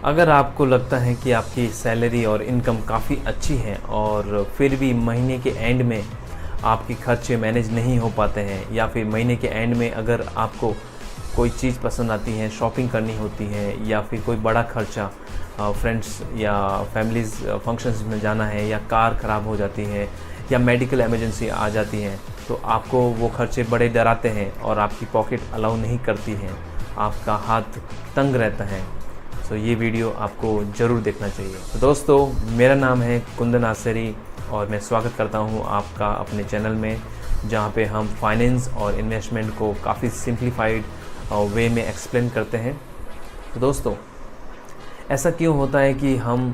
अगर आपको लगता है कि आपकी सैलरी और इनकम काफ़ी अच्छी है और फिर भी महीने के एंड में आपके खर्चे मैनेज नहीं हो पाते हैं, या फिर महीने के एंड में अगर आपको कोई चीज़ पसंद आती है, शॉपिंग करनी होती है, या फिर कोई बड़ा खर्चा फ्रेंड्स या फैमिलीज़ फंक्शंस में जाना है, या कार ख़राब हो जाती है, या मेडिकल इमरजेंसी आ जाती है, तो आपको वो खर्चे बड़े डराते हैं और आपकी पॉकेट अलाउ नहीं करती है, आपका हाथ तंग रहता है। तो ये वीडियो आपको ज़रूर देखना चाहिए। तो दोस्तों, मेरा नाम है कुंदन आसरी और मैं स्वागत करता हूँ आपका अपने चैनल में, जहाँ पे हम फाइनेंस और इन्वेस्टमेंट को काफ़ी सिंप्लीफाइड वे में एक्सप्लेन करते हैं। तो दोस्तों, ऐसा क्यों होता है कि हम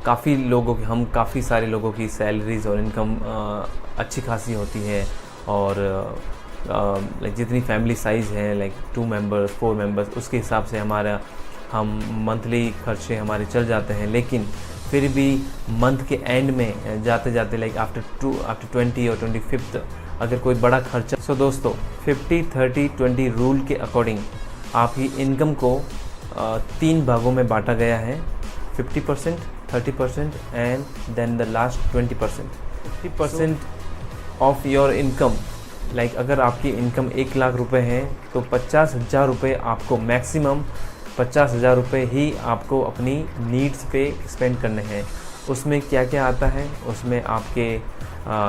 काफ़ी सारे लोगों की सैलरीज़ और इनकम अच्छी खासी होती है, और लाइक जितनी फैमिली साइज़ है, लाइक 2 मेंबर्स 4 मेंबर्स, उसके हिसाब से हम मंथली खर्चे हमारे चल जाते हैं, लेकिन फिर भी मंथ के एंड में जाते जाते लाइक आफ्टर 20 और 25th अगर कोई बड़ा खर्चा। सो दोस्तों, 50-30-20 रूल के अकॉर्डिंग आपकी इनकम को 3 भागों में बांटा गया है, 50%, 30% and then the last 20%। 50% of your income, like अगर आपकी इनकम 1 लाख रुपए है तो 50,000 रुपये आपको मैक्सिमम 50,000 रुपये ही आपको अपनी नीड्स पे स्पेंड करने हैं। उसमें क्या क्या आता है? उसमें आपके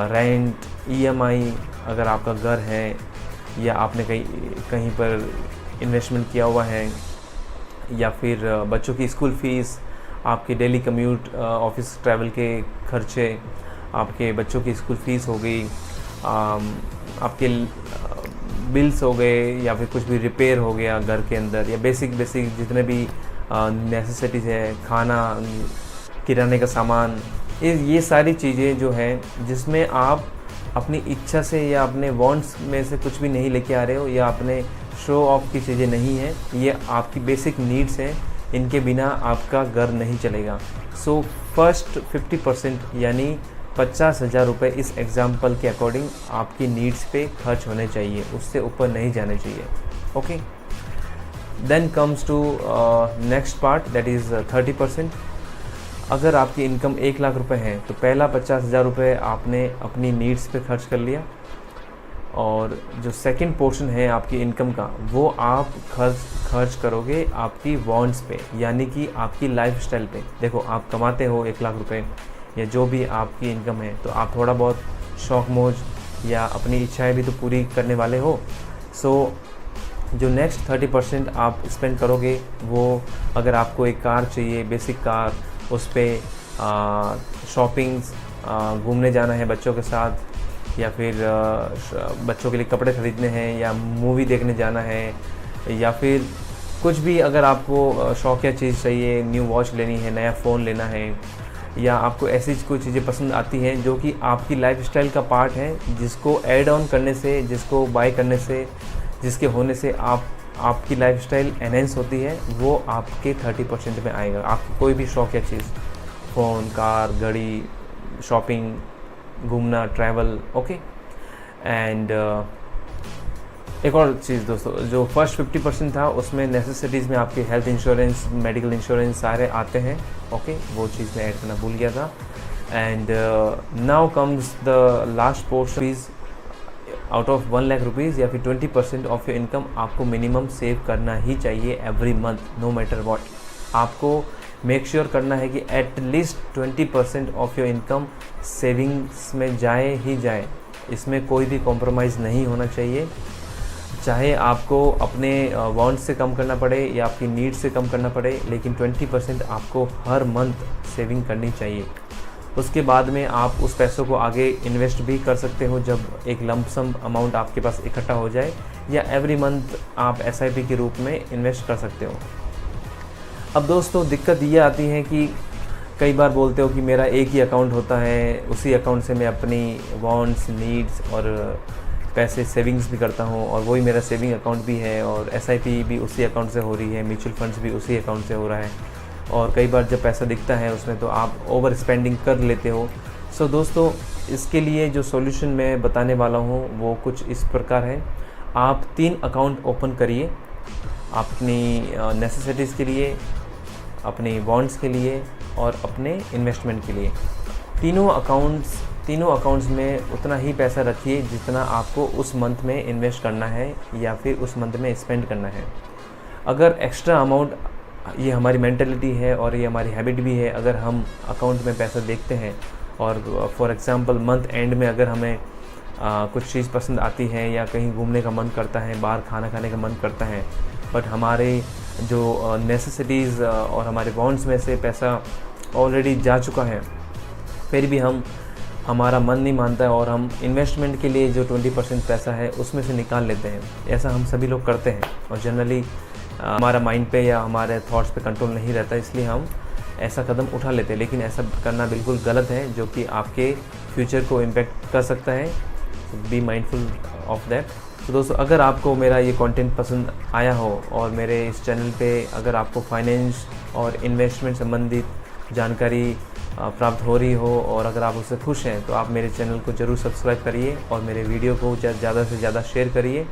रेंट, ईएमआई, अगर आपका घर है या आपने कहीं पर इन्वेस्टमेंट किया हुआ है, या फिर बच्चों की स्कूल फ़ीस, आपके डेली कम्यूट, ऑफिस ट्रैवल के खर्चे, आपके बच्चों की स्कूल फ़ीस हो गई, आपके बिल्स हो गए, या फिर कुछ भी रिपेयर हो गया घर के अंदर, या बेसिक जितने भी नेसेसिटीज़ है, खाना, किराने का सामान, ये सारी चीज़ें जो हैं जिसमें आप अपनी इच्छा से या अपने वांट्स में से कुछ भी नहीं लेके आ रहे हो, या अपने शो ऑफ की चीज़ें नहीं हैं, ये आपकी बेसिक नीड्स हैं, इनके बिना आपका घर नहीं चलेगा। सो फर्स्ट 50% यानी 50,000 रुपये इस एग्जाम्पल के अकॉर्डिंग आपकी नीड्स पे खर्च होने चाहिए, उससे ऊपर नहीं जाने चाहिए। Okay, then comes to next part, that is 30%। अगर आपकी इनकम 1 लाख रुपए है तो पहला 50,000 रुपये आपने अपनी नीड्स पे खर्च कर लिया, और जो सेकंड पोर्शन है आपकी इनकम का, वो आप खर्च करोगे आपकी वांट्स पे, यानी कि आपकी लाइफस्टाइल पे। देखो, आप कमाते हो 1 लाख रुपए या जो भी आपकी इनकम है, तो आप थोड़ा बहुत शौक मौज या अपनी इच्छाएं भी तो पूरी करने वाले हो। सो जो नेक्स्ट 30% आप स्पेंड करोगे, वो अगर आपको एक कार चाहिए, बेसिक कार, उस पर शॉपिंग्स, घूमने जाना है बच्चों के साथ, या फिर बच्चों के लिए कपड़े ख़रीदने हैं, या मूवी देखने जाना है, या फिर कुछ भी अगर आपको शौकिया चीज़ चाहिए, न्यू वॉच लेनी है, नया फ़ोन लेना है, या आपको ऐसी कोई चीज़ें पसंद आती हैं जो कि आपकी लाइफस्टाइल का पार्ट है, जिसको ऐड ऑन करने से, जिसको बाय करने से, जिसके होने से आपकी लाइफस्टाइल एनहेंस होती है, वो आपके 30% में आएगा। आपकी कोई भी शौक या चीज़, फ़ोन, कार, घड़ी, शॉपिंग, घूमना, ट्रैवल। ओके, एंड एक और चीज़ दोस्तों, जो फर्स्ट 50% था उसमें नेसेसिटीज़ में आपके हेल्थ इंश्योरेंस, मेडिकल इंश्योरेंस सारे आते हैं। ओके, वो चीज़ मैं ऐड करना भूल गया था। And now comes the last portion, out of 1 lakh rupees या फिर 20% ऑफ योर इनकम आपको मिनिमम सेव करना ही चाहिए every month, no matter what. आपको मेक श्योर करना है कि at least 20% of your income savings में जाए ही जाए, इसमें कोई भी कॉम्प्रोमाइज़ नहीं होना चाहिए। चाहे आपको अपने वांट से कम करना पड़े या आपकी नीड से कम करना पड़े, लेकिन 20% आपको हर मंथ सेविंग करनी चाहिए। उसके बाद में आप उस पैसों को आगे इन्वेस्ट भी कर सकते हो, जब एक लमसम अमाउंट आपके पास इकट्ठा हो जाए, या एवरी मंथ आप SIP के रूप में इन्वेस्ट कर सकते हो। अब दोस्तों, दिक्कत ये आती है कि कई बार बोलते हो कि मेरा एक ही अकाउंट होता है, उसी अकाउंट से मैं अपनी वांट्स, नीड्स और पैसे सेविंग्स भी करता हूँ, और वही मेरा सेविंग अकाउंट भी है, और SIP भी उसी अकाउंट से हो रही है, म्यूचुअल फंड्स भी उसी अकाउंट से हो रहा है, और कई बार जब पैसा दिखता है उसमें तो आप ओवर स्पेंडिंग कर लेते हो। सो दोस्तों, इसके लिए जो सॉल्यूशन मैं बताने वाला हूँ वो कुछ इस प्रकार है। आप 3 अकाउंट ओपन करिए अपनी नेसेसिटीज़ के लिए, अपनी बॉन्ड्स के लिए और अपने इन्वेस्टमेंट के लिए। तीनों अकाउंट्स में उतना ही पैसा रखिए जितना आपको उस मंथ में इन्वेस्ट करना है या फिर उस मंथ में स्पेंड करना है। अगर एक्स्ट्रा अमाउंट, ये हमारी मेंटालिटी है और ये हमारी हैबिट भी है, अगर हम अकाउंट में पैसा देखते हैं और फॉर एग्ज़ाम्पल मंथ एंड में अगर हमें कुछ चीज़ पसंद आती है या कहीं घूमने का मन करता है, बाहर खाना खाने का मन करता है, बट हमारे जो नेसेसिटीज़ और हमारे बॉन्ड्स में से पैसा ऑलरेडी जा चुका है, फिर भी हमारा मन नहीं मानता है और हम इन्वेस्टमेंट के लिए जो 20% पैसा है उसमें से निकाल लेते हैं। ऐसा हम सभी लोग करते हैं और जनरली हमारा माइंड पे या हमारे थॉट्स पे कंट्रोल नहीं रहता, इसलिए हम ऐसा कदम उठा लेते हैं। लेकिन ऐसा करना बिल्कुल गलत है, जो कि आपके फ्यूचर को इम्पेक्ट कर सकता है। Be mindful of that. तो दोस्तों, अगर आपको मेरा ये कंटेंट पसंद आया हो और मेरे इस चैनल पे अगर आपको फाइनेंस और इन्वेस्टमेंट संबंधित जानकारी प्राप्त हो रही हो और अगर आप उससे खुश हैं, तो आप मेरे चैनल को ज़रूर सब्सक्राइब करिए और मेरे वीडियो को ज़्यादा से ज़्यादा शेयर करिए